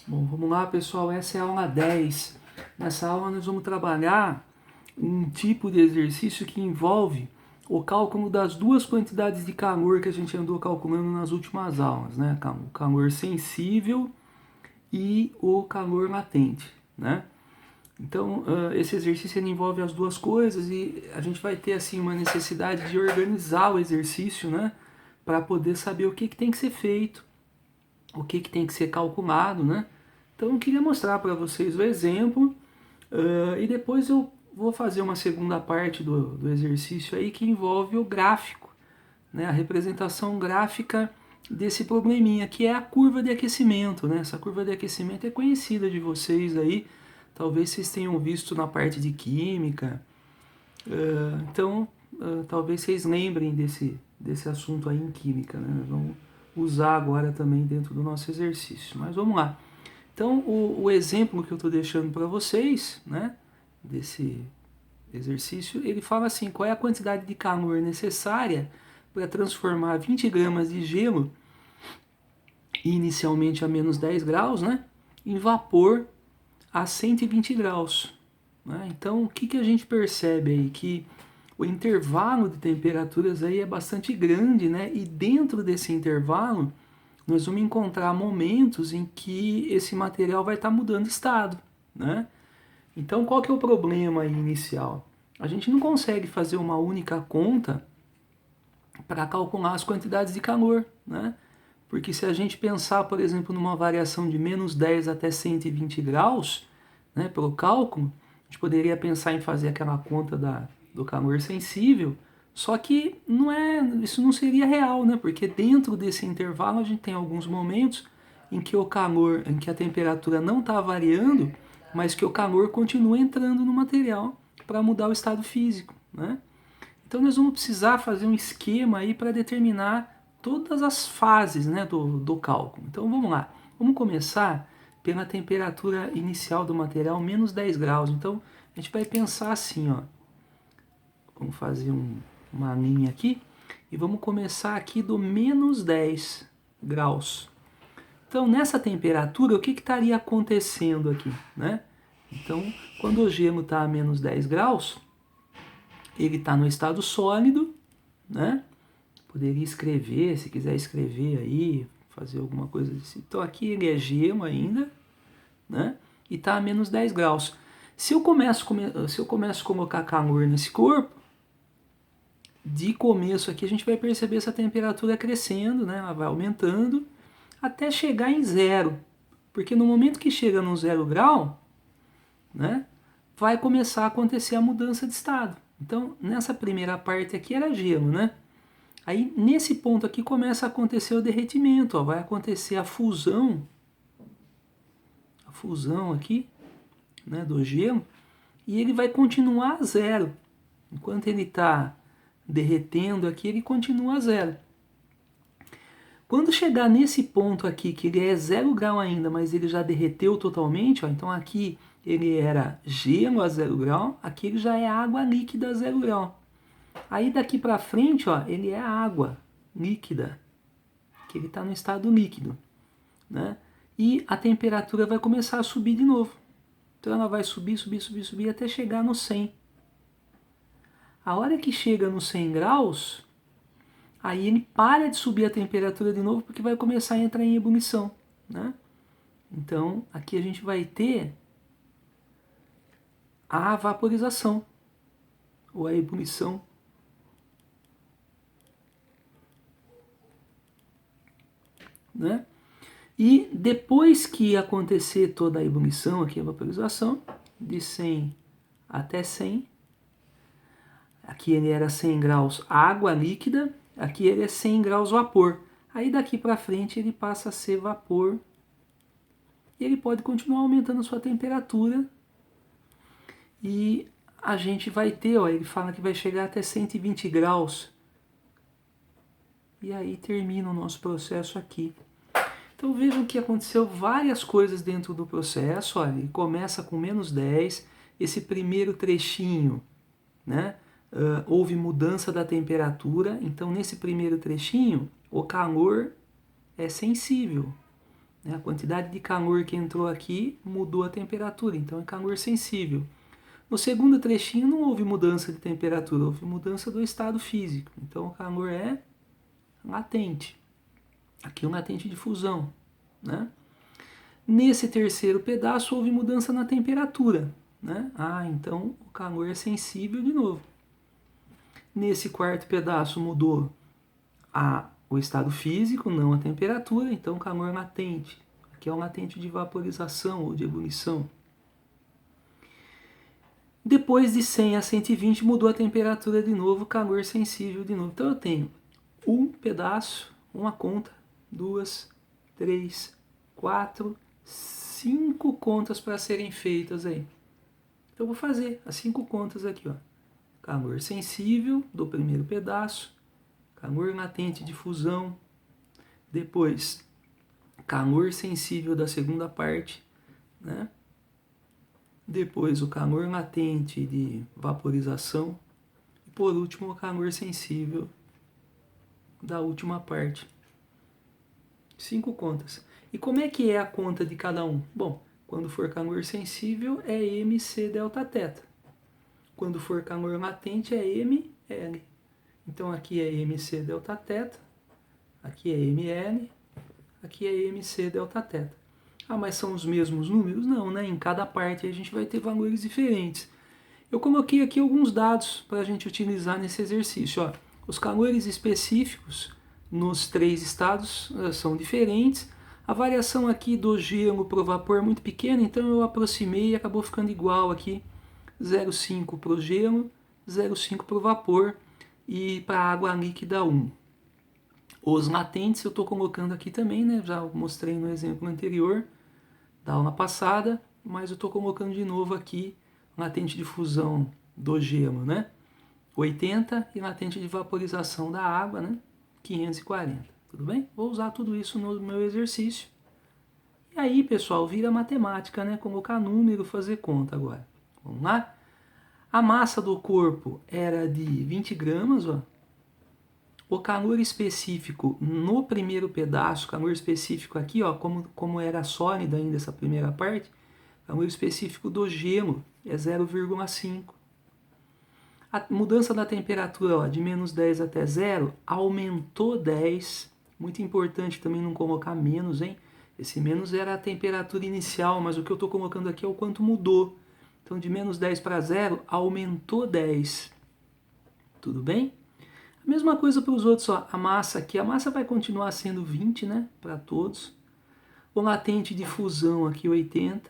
Bom, vamos lá, pessoal. Essa é a aula 10. Nessa aula nós vamos trabalhar um tipo de exercício que envolve o cálculo das duas quantidades de calor que a gente andou calculando nas últimas aulas, né? O calor sensível e o calor latente, né? Então, esse exercício ele envolve as duas coisas e a gente vai ter assim uma necessidade de organizar o exercício, né? Para poder saber o que tem que ser feito, o que tem que ser calculado, né? Então eu queria mostrar para vocês o exemplo e depois eu vou fazer uma segunda parte do exercício aí que envolve o gráfico, né? A representação gráfica desse probleminha, que é a curva de aquecimento, né? Essa curva de aquecimento é conhecida de vocês aí, talvez vocês tenham visto na parte de química, então talvez vocês lembrem desse assunto aí em química, né? Vamos usar agora também dentro do nosso exercício, mas vamos lá. Então, o exemplo que eu estou deixando para vocês, né, desse exercício, ele fala assim, qual é a quantidade de calor necessária para transformar 20 gramas de gelo, inicialmente a menos 10 graus, né, em vapor a 120 graus. Né? Então, o que a gente percebe aí? Que o intervalo de temperaturas aí é bastante grande, né, e dentro desse intervalo nós vamos encontrar momentos em que esse material vai estar mudando de estado, né? Então, qual que é o problema inicial? A gente não consegue fazer uma única conta para calcular as quantidades de calor, né? Porque se a gente pensar, por exemplo, numa variação de menos 10 até 120 graus, né, pelo cálculo, a gente poderia pensar em fazer aquela conta do calor sensível, só que isso não seria real, né? Porque dentro desse intervalo a gente tem alguns momentos em que em que a temperatura não está variando, mas que o calor continua entrando no material para mudar o estado físico, né? Então nós vamos precisar fazer um esquema aí para determinar todas as fases, né, do cálculo. Então vamos lá. Vamos começar pela temperatura inicial do material, menos 10 graus. Então a gente vai pensar assim, ó. Vamos fazer uma linha aqui e vamos começar aqui do menos 10 graus. Então nessa temperatura, o que estaria acontecendo aqui, né? Então, quando o gelo está a menos 10 graus, ele está no estado sólido, né? Poderia escrever, se quiser escrever aí, fazer alguma coisa desse. Então aqui ele é gelo ainda, né? E está a menos 10 graus. Se eu começo a colocar calor nesse corpo, de começo aqui a gente vai perceber essa temperatura crescendo, né? Ela vai aumentando até chegar em zero. Porque no momento que chega no 0 grau, né? Vai começar a acontecer a mudança de estado. Então, nessa primeira parte aqui era gelo, né? Aí, nesse ponto aqui, começa a acontecer o derretimento, ó, vai acontecer a fusão aqui, né, do gelo, e ele vai continuar a zero. Enquanto ele está derretendo aqui, ele continua a zero. Quando chegar nesse ponto aqui, que ele é 0 grau ainda, mas ele já derreteu totalmente, ó, então aqui ele era gelo a 0 grau, aqui ele já é água líquida a 0 grau. Aí daqui para frente, ó, ele é água líquida, que ele está no estado líquido, né? E a temperatura vai começar a subir de novo. Então ela vai subir, subir, subir, subir até chegar no 100. A hora que chega nos 100 graus, aí ele para de subir a temperatura de novo porque vai começar a entrar em ebulição, né? Então aqui a gente vai ter a vaporização ou a ebulição, né? E depois que acontecer toda a ebulição, aqui a vaporização, de 100 até 100, aqui ele era 100 graus água líquida, aqui ele é 100 graus vapor. Aí daqui para frente ele passa a ser vapor e ele pode continuar aumentando a sua temperatura e a gente vai ter, ó, ele fala que vai chegar até 120 graus. E aí termina o nosso processo aqui. Então vejam que aconteceu várias coisas dentro do processo. Olha, ele começa com menos 10, esse primeiro trechinho, né? Houve mudança da temperatura, então nesse primeiro trechinho o calor é sensível, né? A quantidade de calor que entrou aqui mudou a temperatura, então é calor sensível. No segundo trechinho não houve mudança de temperatura, houve mudança do estado físico. Então o calor é latente. Aqui é um latente de fusão, né? Nesse terceiro pedaço houve mudança na temperatura, né? Então o calor é sensível de novo. Nesse quarto pedaço mudou o estado físico, não a temperatura, então calor latente. Aqui é um latente de vaporização ou de ebulição. Depois de 100 a 120 mudou a temperatura de novo, calor sensível de novo. Então eu tenho um pedaço, uma conta, 2, 3, 4, 5 contas para serem feitas aí. Então eu vou fazer as 5 contas aqui, ó. Calor sensível do primeiro pedaço, calor latente de fusão, depois calor sensível da segunda parte, né? Depois o calor latente de vaporização e por último o calor sensível da última parte. 5 contas. E como é que é a conta de cada um? Bom, quando for calor sensível é MC delta θ. Quando for calor latente é ML. Então aqui é MC delta θ, aqui é ML, aqui é MC delta θ. Mas são os mesmos números? Não, né? Em cada parte a gente vai ter valores diferentes. Eu coloquei aqui alguns dados para a gente utilizar nesse exercício. Ó. Os calores específicos nos 3 estados são diferentes. A variação aqui do gelo para o vapor é muito pequena, então eu aproximei e acabou ficando igual aqui. 0,5 para o gelo, 0,5 para o vapor e para a água líquida 1. Os latentes eu estou colocando aqui também, né? Já mostrei no exemplo anterior da aula passada, mas eu estou colocando de novo aqui latente de fusão do gelo, né? 80 e latente de vaporização da água, né? 540, tudo bem? Vou usar tudo isso no meu exercício. E aí, pessoal, vira matemática, né? Colocar número, fazer conta agora. Vamos lá? A massa do corpo era de 20 gramas, ó. O calor específico no primeiro pedaço, calor específico aqui, ó, como era sólida ainda essa primeira parte, calor específico do gelo é 0,5. A mudança da temperatura, ó, de menos 10 até 0 aumentou 10. Muito importante também não colocar menos, hein? Esse menos era a temperatura inicial, mas o que eu estou colocando aqui é o quanto mudou. Então de menos 10 para 0 aumentou 10. Tudo bem? A mesma coisa para os outros, ó. A massa aqui, a massa vai continuar sendo 20, né, para todos. O latente de fusão aqui 80,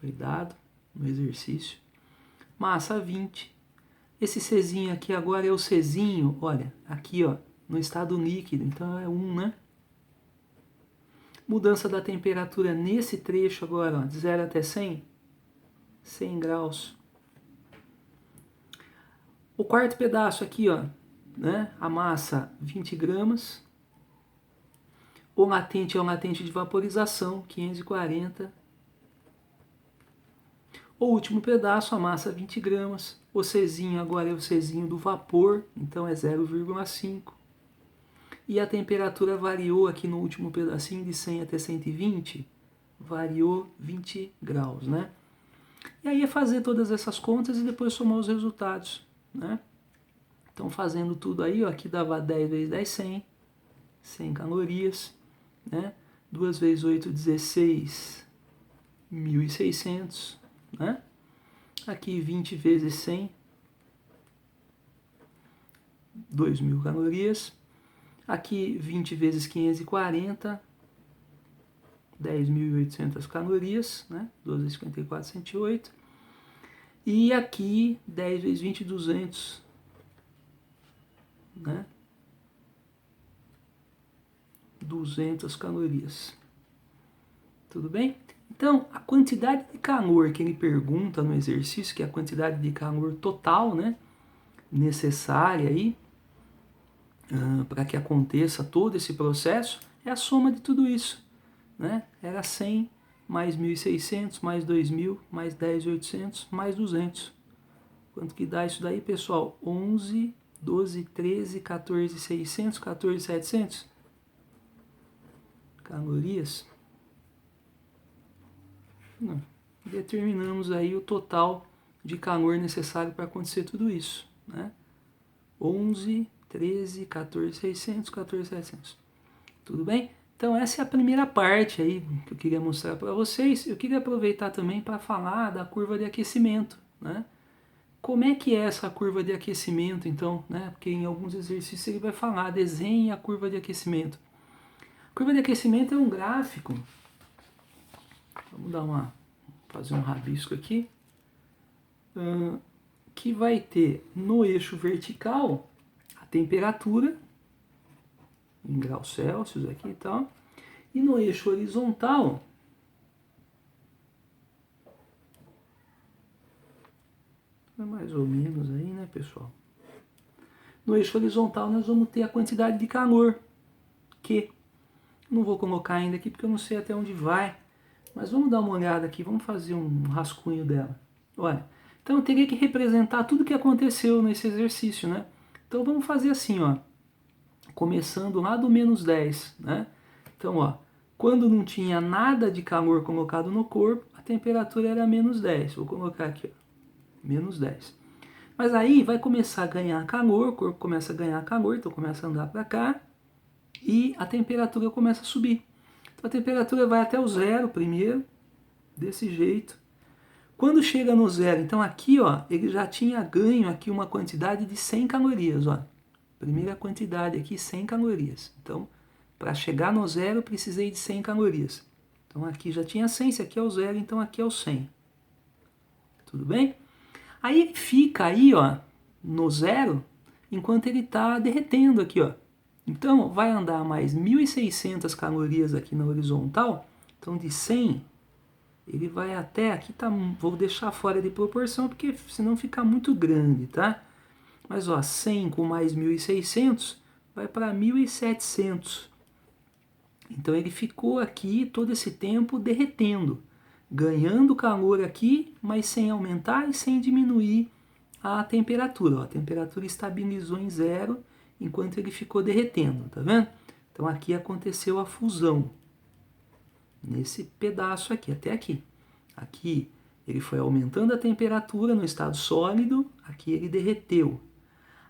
foi dado no exercício. Massa 20. Esse Czinho aqui agora é o Czinho, olha, aqui ó, no estado líquido, então é 1, né? Mudança da temperatura nesse trecho agora, ó, de 0 até 100, 100 graus. O quarto pedaço aqui, ó, né? A massa 20 gramas. O latente é um latente de vaporização, 540. O último pedaço, a massa 20 gramas. O Czinho agora é o Czinho do vapor, então é 0,5. E a temperatura variou aqui no último pedacinho de 100 até 120, variou 20 graus, né? E aí é fazer todas essas contas e depois somar os resultados, né? Então fazendo tudo aí, ó, aqui dava 10 vezes 10, 100, 100 calorias, né? 2 vezes 8, 16, 1.600, né? Aqui 20 vezes 100, 2.000 calorias. Aqui 20 vezes 540, 10.800 calorias, né? 12 vezes 54, 108. E aqui 10 vezes 20, 200, né? 200 calorias. Tudo bem? Então, a quantidade de calor que ele pergunta no exercício, que é a quantidade de calor total, né, necessária aí, para que aconteça todo esse processo, é a soma de tudo isso, né? Era 100 mais 1.600, mais 2.000, mais 10.800, mais 200. Quanto que dá isso daí, pessoal? 11, 12, 13, 14.600, 14.700 calorias. determinamos aí o total de calor necessário para acontecer tudo isso, né? 11, 13, 14.600, 14.700. Tudo bem? Então essa é a primeira parte aí que eu queria mostrar para vocês. Eu queria aproveitar também para falar da curva de aquecimento, né? Como é que é essa curva de aquecimento, então, né? Porque em alguns exercícios ele vai falar, desenhe a curva de aquecimento. A curva de aquecimento é um gráfico. Vamos fazer um rabisco aqui. Que vai ter no eixo vertical a temperatura em graus Celsius aqui e tal, e no eixo horizontal mais ou menos aí, né, pessoal? No eixo horizontal nós vamos ter a quantidade de calor, que não vou colocar ainda aqui porque eu não sei até onde vai, mas vamos dar uma olhada aqui, vamos fazer um rascunho dela. Olha, então eu teria que representar tudo o que aconteceu nesse exercício, né? Então vamos fazer assim, ó, começando lá do menos 10, né? Então, ó, quando não tinha nada de calor colocado no corpo, a temperatura era menos 10. Vou colocar aqui, ó, menos 10. Mas aí vai começar a ganhar calor, o corpo começa a ganhar calor, então começa a andar para cá e a temperatura começa a subir. Então a temperatura vai até o zero primeiro, desse jeito. Quando chega no zero, então aqui, ó, ele já tinha ganho aqui uma quantidade de 100 calorias, ó. Primeira quantidade aqui, 100 calorias. Então, para chegar no zero, precisei de 100 calorias. Então aqui já tinha 100, esse aqui é o zero, então aqui é o 100. Tudo bem? Aí ele fica aí, ó, no zero, enquanto ele está derretendo aqui, ó. Então vai andar mais 1.600 calorias aqui na horizontal. Então de 100, ele vai até, aqui tá, vou deixar fora de proporção, porque senão fica muito grande, tá? Mas ó, 100 com mais 1.600 vai para 1.700. Então ele ficou aqui todo esse tempo derretendo, ganhando calor aqui, mas sem aumentar e sem diminuir a temperatura. Ó, a temperatura estabilizou em zero enquanto ele ficou derretendo, tá vendo? Então aqui aconteceu a fusão, nesse pedaço aqui, até aqui. Aqui ele foi aumentando a temperatura no estado sólido, aqui ele derreteu.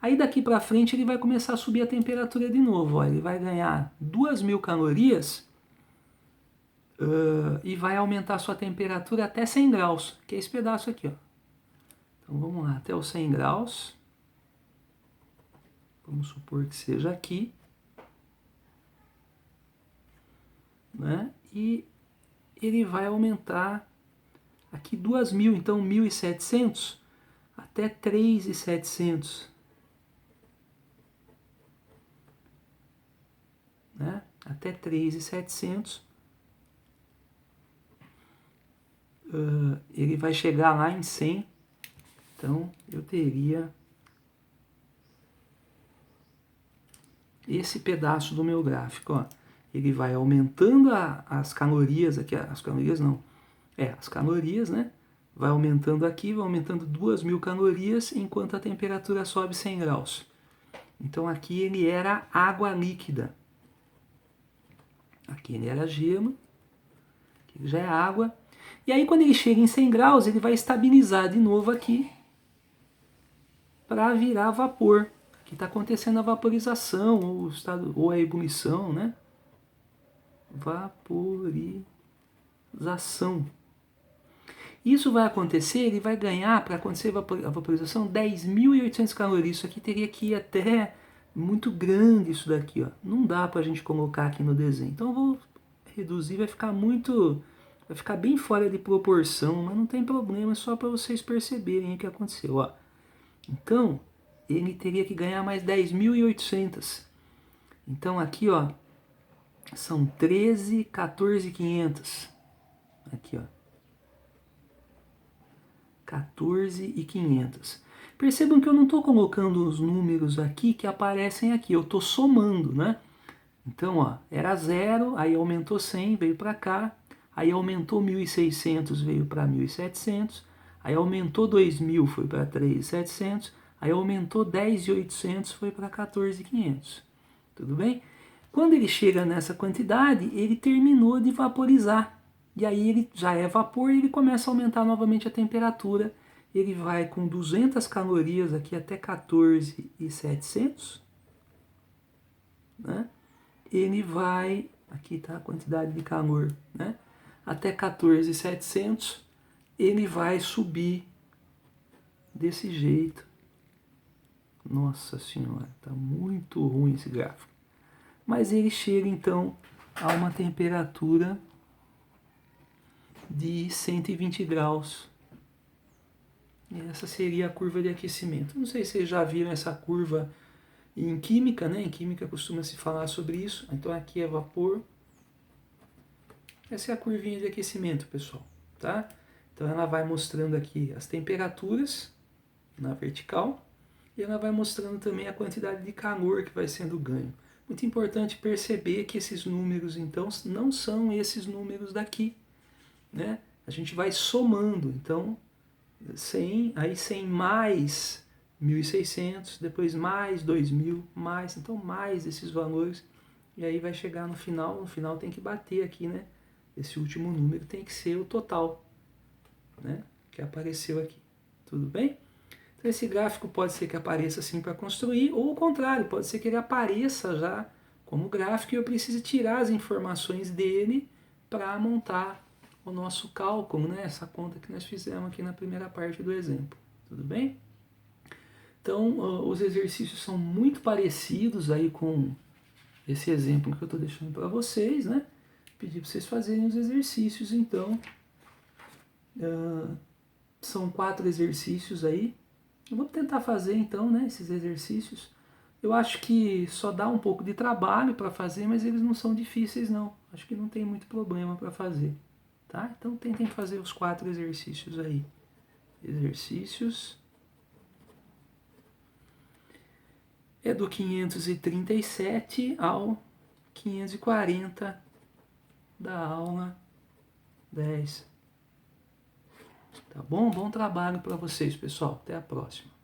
Aí daqui para frente ele vai começar a subir a temperatura de novo. Ó. Ele vai ganhar 2.000 calorias e vai aumentar a sua temperatura até 100 graus, que é esse pedaço aqui. Ó. Então vamos lá, até os 100 graus. Vamos supor que seja aqui. Né? E ele vai aumentar aqui 2.000, então 1.700 até 3.700. Né? Até 3.700, ele vai chegar lá em 100, então eu teria esse pedaço do meu gráfico, ó. Ele vai aumentando as calorias aqui, as calorias não, as calorias, né? Vai aumentando aqui, vai aumentando 2.000 calorias, enquanto a temperatura sobe 100 graus. Então aqui ele era água líquida. Aqui ele era gelo, aqui já é água. E aí quando ele chega em 100 graus, ele vai estabilizar de novo aqui para virar vapor. Aqui está acontecendo a vaporização, ou a ebulição, né? Vaporização. Isso vai acontecer, ele vai ganhar, para acontecer a vaporização, 10.800 calorias. Isso aqui teria que ir até muito grande isso daqui, ó. Não dá para a gente colocar aqui no desenho. Então eu vou reduzir, vai ficar bem fora de proporção, mas não tem problema, é só para vocês perceberem o que aconteceu, ó. Então, ele teria que ganhar mais 10.800. Então aqui, ó, são 13, 14.500. Aqui, ó. 14.500. Percebam que eu não estou colocando os números aqui que aparecem aqui, eu estou somando, né? Então, ó, era 0, aí aumentou 100, veio para cá, aí aumentou 1.600, veio para 1.700, aí aumentou 2.000, foi para 3.700, aí aumentou 10.800, foi para 14.500. Tudo bem? Quando ele chega nessa quantidade, ele terminou de vaporizar. E aí ele já é vapor e ele começa a aumentar novamente a temperatura. Ele vai com 200 calorias aqui até 14.700, né? Ele vai, aqui está a quantidade de calor, né? Até 14.700, ele vai subir desse jeito. Nossa senhora, tá muito ruim esse gráfico. Mas ele chega então a uma temperatura de 120 graus. E essa seria a curva de aquecimento. Não sei se vocês já viram essa curva em química, né? Em química costuma-se falar sobre isso. Então aqui é vapor. Essa é a curvinha de aquecimento, pessoal, tá? Então ela vai mostrando aqui as temperaturas na vertical e ela vai mostrando também a quantidade de calor que vai sendo ganho. Muito importante perceber que esses números, então, não são esses números daqui, né? A gente vai somando, então, 100, aí 100 mais 1.600, depois mais 2.000, mais, então mais esses valores, e aí vai chegar no final tem que bater aqui, né? Esse último número tem que ser o total, né? Que apareceu aqui, tudo bem? Então esse gráfico pode ser que apareça assim para construir, ou o contrário, pode ser que ele apareça já como gráfico e eu precise tirar as informações dele para montar o nosso cálculo, né? Essa conta que nós fizemos aqui na primeira parte do exemplo, tudo bem? Então os exercícios são muito parecidos aí com esse exemplo que eu estou deixando para vocês, né? Pedir para vocês fazerem os exercícios, então são 4 exercícios aí. Eu vou tentar fazer então, né, esses exercícios. Eu acho que só dá um pouco de trabalho para fazer, mas eles não são difíceis não. Acho que não tem muito problema para fazer, tá? Então tentem fazer os 4 exercícios aí. Exercícios é do 537 ao 540 da aula 10. Tá bom? Bom trabalho para vocês, pessoal. Até a próxima.